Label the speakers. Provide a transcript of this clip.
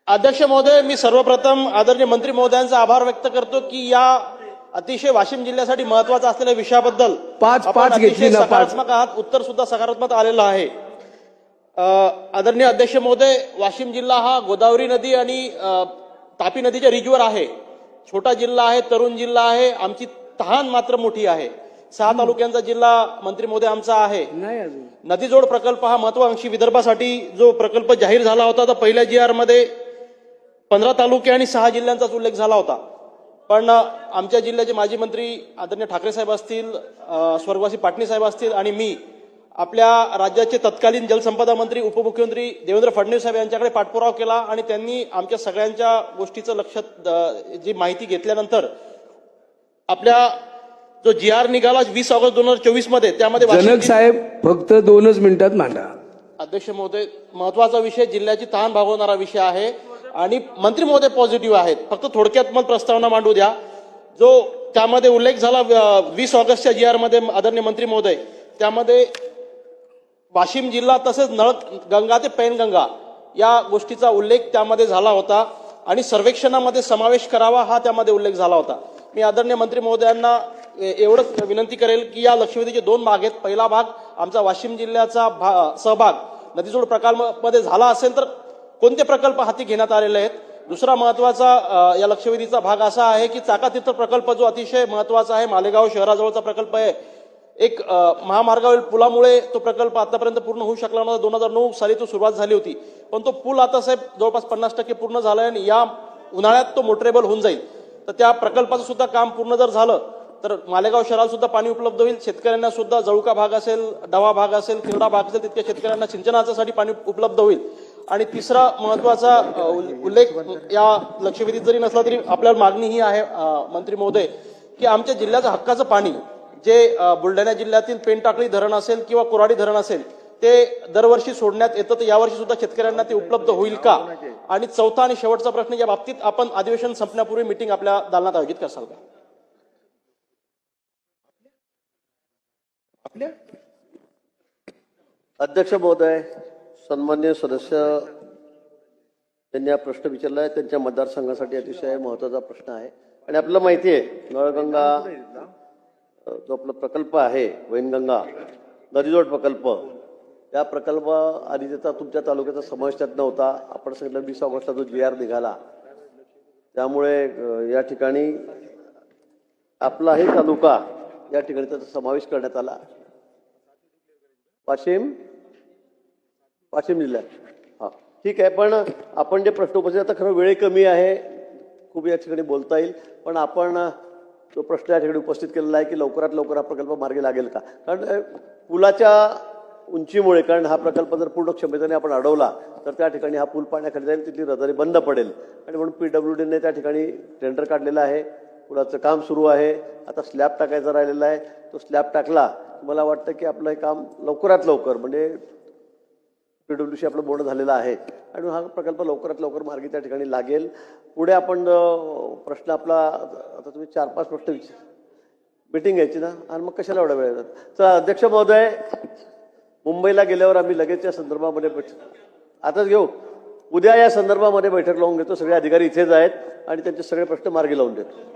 Speaker 1: अध्यक्ष महोदय, मी सर्वप्रथम आदरणीय मंत्री महोदयांचा आभार व्यक्त करतो की या अतिशय वाशिम जिल्ह्यासाठी महत्त्वाचा असलेल्या विषयाबद्दल
Speaker 2: पाच घेतली ना,
Speaker 1: सकारात्मक आहात. उत्तर सुद्धा सकारात्मक आलेलं आहे. आदरणीय अध्यक्ष महोदय, वाशिम जिल्हा हा गोदावरी नदी आणि तापी नदीच्या रिजवर आहे. छोटा जिल्हा आहे, तरुण जिल्हा आहे. आमची तहान मात्र मोठी आहे. 6 तालुक्यांचा जिल्हा मंत्री महोदय आमचा आहे. नदीजोड प्रकल्प हा महत्वाकांक्षी विदर्भासाठी जो प्रकल्प जाहीर झाला होता, तर पहिल्या GR मध्ये 15 तालुके आणि 6 जिल्ह्यांचाच उल्लेख झाला होता. पण आमच्या जिल्ह्याचे माजी मंत्री आदरणीय ठाकरे साहेब असतील, स्वर्गवासी पाटणी साहेब असतील आणि मी आपल्या राज्याचे तत्कालीन जलसंपदा मंत्री उपमुख्यमंत्री देवेंद्र फडणवीस साहेब यांच्याकडे पाठपुरावा केला आणि त्यांनी आमच्या सगळ्यांच्या गोष्टीचं लक्षात जी माहिती घेतल्यानंतर आपल्या जो GR निघाला 20 ऑगस्ट 2024 मध्ये, त्यामध्ये
Speaker 2: जनक साहेब फक्त 2च मिनिटात मांडा.
Speaker 1: अध्यक्ष महोदय, महत्वाचा विषय, जिल्ह्याची ताण भागवणारा विषय आहे आणि मंत्री महोदय पॉझिटिव्ह आहेत. फक्त थोडक्यात मला प्रस्तावना मांडू द्या. जो त्यामध्ये उल्लेख झाला 20 ऑगस्टच्या GR मध्ये आदरणीय मंत्री महोदय, त्यामध्ये वाशिम जिल्हा तसेच नळगंगा ते पैनगंगा या गोष्टीचा उल्लेख त्यामध्ये झाला होता आणि सर्वेक्षणामध्ये समावेश करावा हा त्यामध्ये उल्लेख झाला होता. मी आदरणीय मंत्री महोदयांना एवढंच विनंती करेल की या लक्षवेधीचे 2 भाग आहेत. पहिला भाग आमचा वाशिम जिल्ह्याचा सहभाग नदीजोड प्रकल्पामध्ये झाला असेल तर कोणते प्रकल्प हाती घेण्यात आलेले आहेत. दुसरा महत्वाचा या लक्षवेधीचा भाग असा आहे की चाकातीर्थ प्रकल्प जो अतिशय महत्वाचा आहे, मालेगाव शहराजवळचा प्रकल्प आहे. एक महामार्गावरील पुलामुळे तो प्रकल्प आतापर्यंत पूर्ण होऊ शकला नव्हता. 2009 साली तो सुरुवात झाली होती, पण तो पूल आता साहेब जवळपास 50% पूर्ण झालाय आणि या उन्हाळ्यात तो मोटरेबल होऊन जाईल. तर त्या प्रकल्पाचं सुद्धा काम पूर्ण जर झालं तर मालेगाव शहराला सुद्धा पाणी उपलब्ध होईल. शेतकऱ्यांना सुद्धा जळुका भाग असेल, डवा भाग असेल, किरडा भाग असेल, तितक्या शेतकऱ्यांना सिंचनासाठी पाणी उपलब्ध होईल. आणि तिसरा महत्वाचा उल्लेख या लक्षवेधीत जरी नसला तरी आपल्याला मागणी ही आहे मंत्री महोदय की आमच्या जिल्ह्याचं हक्काचं पाणी जे बुलढाणा जिल्ह्यातील पेनटाकळी धरण असेल किंवा कोराडी धरण असेल ते दरवर्षी सोडण्यात येतं, तर यावर्षी सुद्धा शेतकऱ्यांना ते उपलब्ध होईल का? आणि चौथा आणि शेवटचा प्रश्न, या बाबतीत आपण अधिवेशन संपण्यापूर्वी मीटिंग आपल्या दालनात आयोजित करसाल का?
Speaker 3: अध्यक्ष महोदय, सन्माननीय सदस्य त्यांनी हा प्रश्न विचारला आहे. त्यांच्या मतदारसंघासाठी अतिशय महत्वाचा प्रश्न आहे आणि आपल्याला माहिती आहे नळगंगा जो आपला प्रकल्प आहे, वैनगंगा नदीजोड प्रकल्प, त्या प्रकल्प आधी त्याचा तुमच्या तालुक्याचा समावेश त्यात नव्हता. आपण सांगितलं 20 ऑगस्टला जो GR निघाला, त्यामुळे या ठिकाणी आपलाही तालुका या ठिकाणी त्याचा समावेश करण्यात आला. वाशिम जिल्ह्यात. हा ठीक आहे, पण आपण जे प्रश्न उपस्थित, आता खरं वेळ कमी आहे, खूप या ठिकाणी बोलता येईल, पण आपण जो प्रश्न या ठिकाणी उपस्थित केलेला आहे की लवकरात लवकर हा प्रकल्प मार्गी लागेल का? कारण पुलाच्या उंचीमुळे, कारण हा प्रकल्प जर पूर्ण क्षमतेने आपण अडवला तर त्या ठिकाणी हा पूल पाण्याखाली जाईल, तिथली रहदारी बंद पडेल आणि म्हणून PWDने त्या ठिकाणी टेंडर काढलेलं आहे. पुलाचं काम सुरू आहे. आता स्लॅब टाकायचा राहिलेला आहे. तो स्लॅब टाकला, मला वाटतं की आपलं हे काम लवकरात लवकर, म्हणजे PWC आपलं बोलणं झालेलं आहे आणि हा प्रकल्प लवकरात लवकर मार्गी त्या ठिकाणी लागेल. पुढे आपण प्रश्न आपला, आता तुम्ही 4-5 प्रश्न मीटिंग घ्यायची ना, आणि मग कशाला एवढा वेळ येतात? तर अध्यक्ष महोदय, मुंबईला गेल्यावर आम्ही लगेच या संदर्भामध्ये आताच घेऊ, उद्या या संदर्भामध्ये बैठक लावून घेतो. सगळे अधिकारी इथेच आहेत आणि त्यांचे सगळे प्रश्न मार्गी लावून देतो.